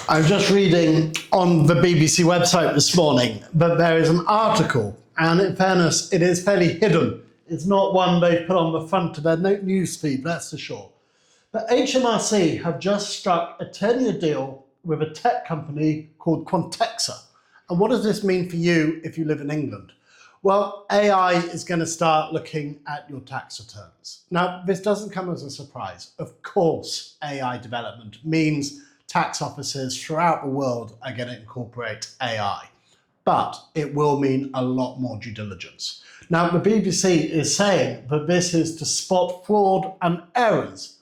I was just reading on the BBC website this morning that there is an article, and in fairness, it is fairly hidden. It's not one they put on the front of their news feed, that's for sure. But HMRC have just struck a 10-year deal with a tech company called Quantexa. And what does this mean for you if you live in England? Well, AI is going to start looking at your tax returns. Now, this doesn't come as a surprise. Of course, AI development means tax offices throughout the world are going to incorporate AI, but it will mean a lot more due diligence. Now, the BBC is saying that this is to spot fraud and errors,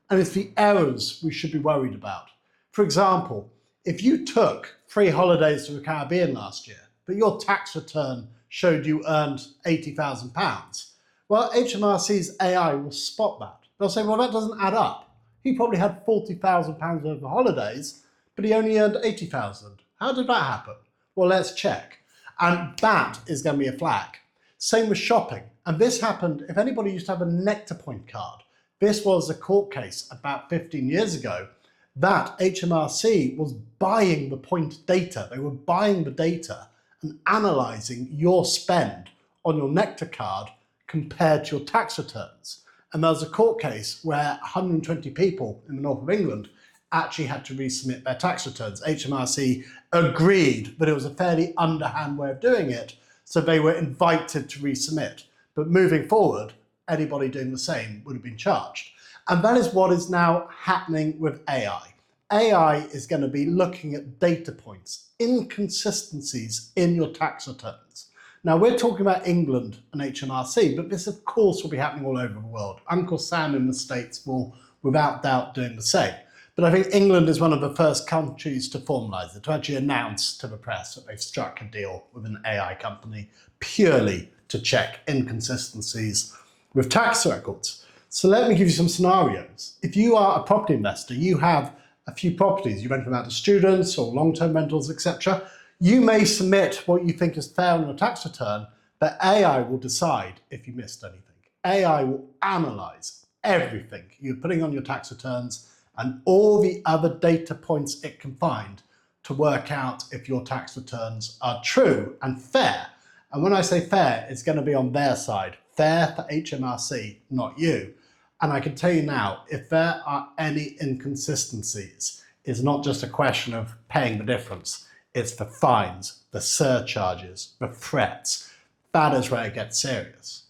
and it's the errors we should be worried about. For example, if you took 3 holidays to the Caribbean last year, but your tax return showed you earned £80,000, well, HMRC's AI will spot that. They'll say, well, that doesn't add up. He probably had £40,000 worth of holidays, but he only earned £80,000. How did that happen? Well, let's check. And that is going to be a flag. Same with shopping. And this happened, if anybody used to have a Nectar point card, this was a court case about 15 years ago that HMRC was buying the point data. They were buying the data and analysing your spend on your Nectar card compared to your tax returns. And there was a court case where 120 people in the north of England actually had to resubmit their tax returns. HMRC agreed that it was a fairly underhand way of doing it, so they were invited to resubmit. But moving forward, anybody doing the same would have been charged. And that is what is now happening with AI. AI is going to be looking at data points, inconsistencies in your tax returns. Now, we're talking about England and HMRC, but this, of course, will be happening all over the world. Uncle Sam in the States will, without doubt, doing the same. But I think England is one of the first countries to formalise it, to actually announce to the press that they've struck a deal with an AI company purely to check inconsistencies with tax records. So let me give you some scenarios. If you are a property investor, you have a few properties, you rent them out to students or long-term rentals, etc. You may submit what you think is fair on your tax return, but AI will decide if you missed anything. AI will analyse everything you're putting on your tax returns and all the other data points it can find to work out if your tax returns are true and fair. And when I say fair, it's going to be on their side. Fair for HMRC, not you. And I can tell you now, if there are any inconsistencies, it's not just a question of paying the difference. It's the fines, the surcharges, the threats. That is where it gets serious.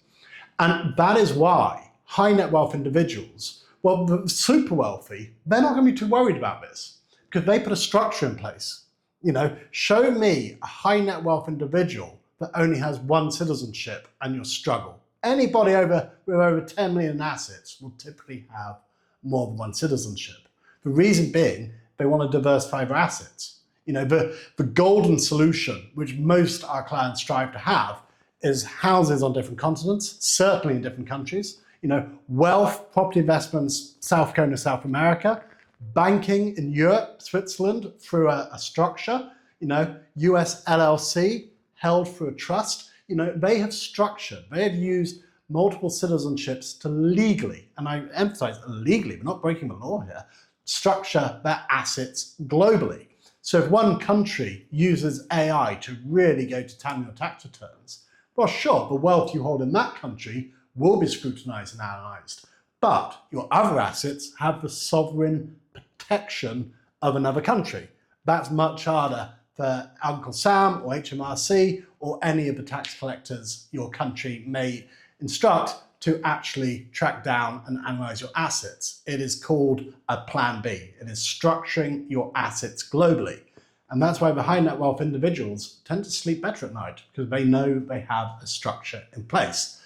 And that is why high net wealth individuals, well, the super wealthy, they're not going to be too worried about this because they put a structure in place. You know, show me a high net wealth individual that only has one citizenship and you'll struggle. Anybody with over 10 million assets will typically have more than one citizenship. The reason being, they want to diversify their assets. You know, the golden solution, which most our clients strive to have, is houses on different continents, certainly in different countries. You know, wealth, property investments, South Korea, South America, banking in Europe, Switzerland through a structure, you know, US LLC held through a trust. You know, they have structured, they have used multiple citizenships to legally, and I emphasize legally, we're not breaking the law here, structure their assets globally. So if one country uses AI to really go to town on your tax returns, well, sure, the wealth you hold in that country will be scrutinised and analysed, but your other assets have the sovereign protection of another country. That's much harder for Uncle Sam or HMRC or any of the tax collectors your country may instruct to actually track down and analyse your assets. It is called a plan B. It is structuring your assets globally. And that's why the high net wealth individuals tend to sleep better at night because they know they have a structure in place.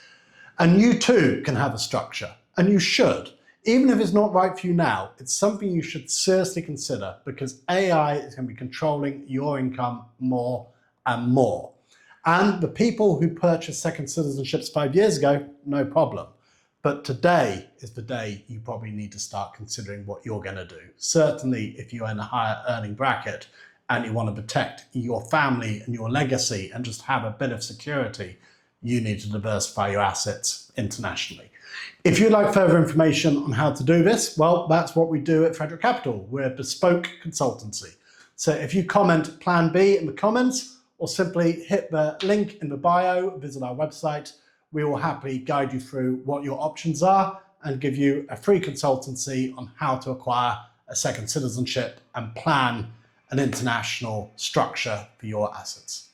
And you too can have a structure, and you should. Even if it's not right for you now, it's something you should seriously consider because AI is going to be controlling your income more and more. And the people who purchased second citizenships 5 years ago, no problem. But today is the day you probably need to start considering what you're going to do. Certainly if you're in a higher earning bracket and you want to protect your family and your legacy and just have a bit of security, you need to diversify your assets internationally. If you'd like further information on how to do this, well, that's what we do at Frederick Capital. We're a bespoke consultancy. So if you comment Plan B in the comments, or simply hit the link in the bio, visit our website, we will happily guide you through what your options are and give you a free consultancy on how to acquire a second citizenship and plan an international structure for your assets.